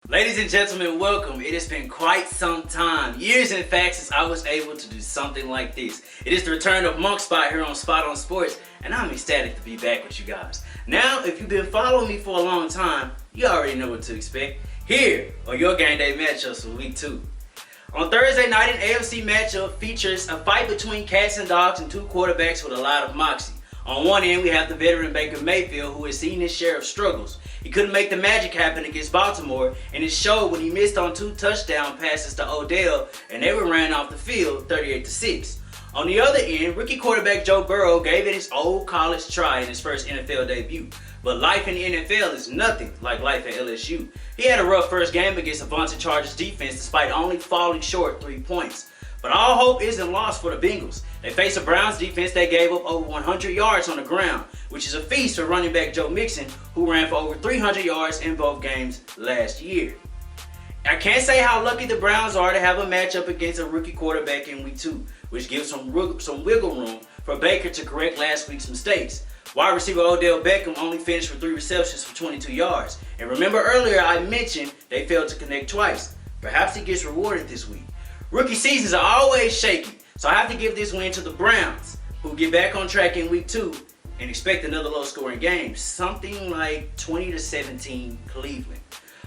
Ladies and gentlemen, welcome. It has been quite some time, years in fact, since I was able to do something like this. It is the return of Monk Spot here on Spot on Sports, and I'm ecstatic to be back with you guys. Now, if you've been following me for a long time, you already know what to expect here on your game day matchups for week 2. On Thursday night, an AFC matchup features a fight between cats and dogs and two quarterbacks with a lot of moxie. On one end, we have the veteran Baker Mayfield, who has seen his share of struggles. He couldn't make the magic happen against Baltimore, and it showed when he missed on 2 touchdown passes to Odell, and they were ran off the field 38-6. On the other end, rookie quarterback Joe Burrow gave it his old college try in his first NFL debut. But life in the NFL is nothing like life at LSU. He had a rough first game against the vaunted Chargers defense despite only falling short 3 points. But all hope isn't lost for the Bengals. They face a Browns defense that gave up over 100 yards on the ground, which is a feast for running back Joe Mixon, who ran for over 300 yards in both games last year. I can't say how lucky the Browns are to have a matchup against a rookie quarterback in week 2, which gives some wiggle room for Baker to correct last week's mistakes. Wide receiver Odell Beckham only finished with 3 receptions for 22 yards. And remember earlier I mentioned they failed to connect twice. Perhaps he gets rewarded this week. Rookie seasons are always shaky, so I have to give this win to the Browns, who get back on track in week 2 and expect another low-scoring game, something like 20-17 Cleveland.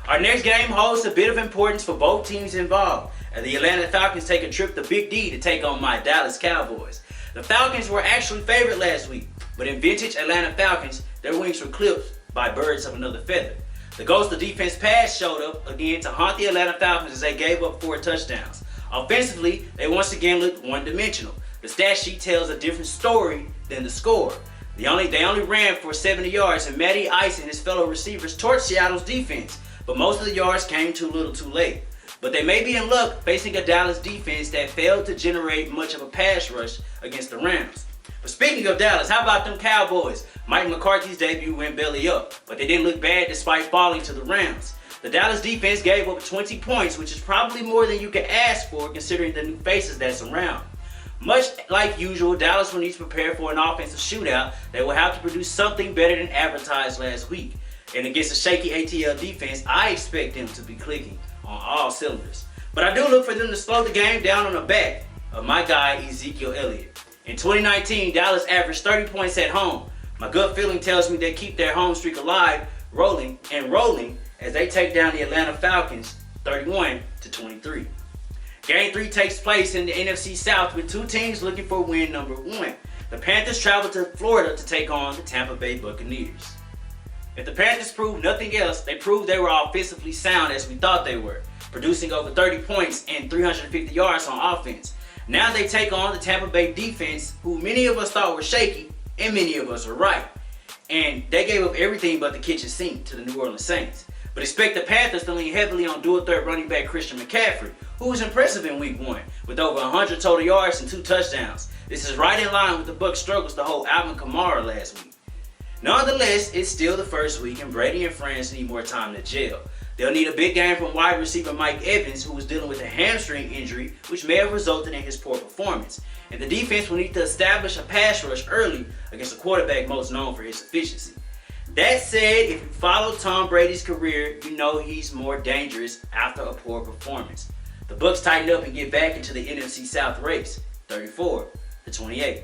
Our next game holds a bit of importance for both teams involved, as the Atlanta Falcons take a trip to Big D to take on my Dallas Cowboys. The Falcons were actually favored last week, but in vintage Atlanta Falcons, their wings were clipped by birds of another feather. The ghost of defense pass showed up again to haunt the Atlanta Falcons as they gave up 4 touchdowns. Offensively, they once again looked one-dimensional. The stat sheet tells a different story than the score. They only ran for 70 yards, and Matty Ice and his fellow receivers torched Seattle's defense, but most of the yards came too little too late. But they may be in luck facing a Dallas defense that failed to generate much of a pass rush against the Rams. But speaking of Dallas, how about them Cowboys? Mike McCarthy's debut went belly up, but they didn't look bad despite falling to the Rams. The Dallas defense gave up 20 points, which is probably more than you can ask for considering the new faces that's around. Much like usual, Dallas will need to prepare for an offensive shootout. They will have to produce something better than advertised last week. And against a shaky ATL defense, I expect them to be clicking on all cylinders. But I do look for them to slow the game down on the back of my guy Ezekiel Elliott. In 2019, Dallas averaged 30 points at home. My gut feeling tells me they keep their home streak alive, rolling as they take down the Atlanta Falcons 31-23. Game 3 takes place in the NFC South with 2 teams looking for win number 1. The Panthers travel to Florida to take on the Tampa Bay Buccaneers. If the Panthers prove nothing else, they proved they were offensively sound as we thought they were, producing over 30 points and 350 yards on offense. Now they take on the Tampa Bay defense, who many of us thought were shaky, and many of us are right. And they gave up everything but the kitchen sink to the New Orleans Saints. But expect the Panthers to lean heavily on dual threat running back Christian McCaffrey, who was impressive in week 1 with over 100 total yards and 2 touchdowns. This is right in line with the Bucs' struggles to hold Alvin Kamara last week. Nonetheless, it's still the first week and Brady and friends need more time to gel. They'll need a big game from wide receiver Mike Evans, who was dealing with a hamstring injury, which may have resulted in his poor performance. And the defense will need to establish a pass rush early against a quarterback most known for his efficiency. That said, if you follow Tom Brady's career, you know he's more dangerous after a poor performance. The Bucs tighten up and get back into the NFC South race, 34-28.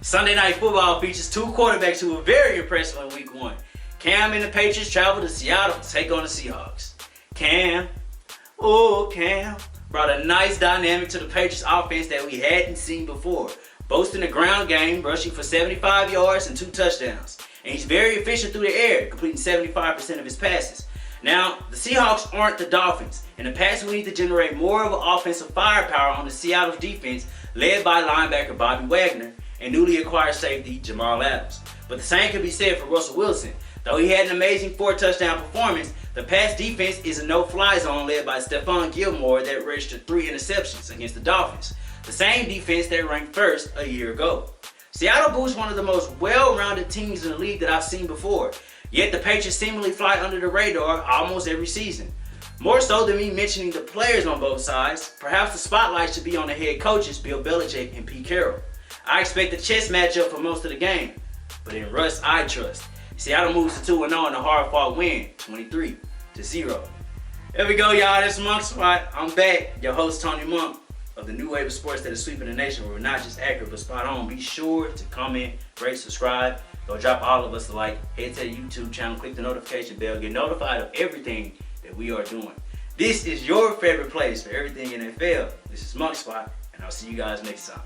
Sunday Night Football features 2 quarterbacks who were very impressive in week 1. Cam and the Patriots travel to Seattle to take on the Seahawks. Cam brought a nice dynamic to the Patriots offense that we hadn't seen before, boasting a ground game, rushing for 75 yards and 2 touchdowns. And he's very efficient through the air, completing 75% of his passes. Now, the Seahawks aren't the Dolphins. In the past, we need to generate more of an offensive firepower on the Seattle defense, led by linebacker Bobby Wagner and newly acquired safety Jamal Adams. But the same can be said for Russell Wilson. Though he had an amazing 4-touchdown performance, the pass defense is a no-fly zone led by Stephon Gilmore that registered 3 interceptions against the Dolphins, the same defense that ranked first a year ago. Seattle boasts one of the most well-rounded teams in the league that I've seen before, yet the Patriots seemingly fly under the radar almost every season. More so than me mentioning the players on both sides, perhaps the spotlight should be on the head coaches Bill Belichick and Pete Carroll. I expect a chess matchup for most of the game, but in Russ I trust. Seattle moves to 2-0 in a hard-fought win, 23-0. There we go, y'all. This is Monk Spot. I'm back. Your host, Tony Monk, of the new wave of sports that is sweeping the nation, where we're not just accurate but spot on. Be sure to comment, rate, subscribe. Go drop all of us a like. Head to the YouTube channel, click the notification bell, get notified of everything that we are doing. This is your favorite place for everything NFL. This is Monk Spot, and I'll see you guys next time.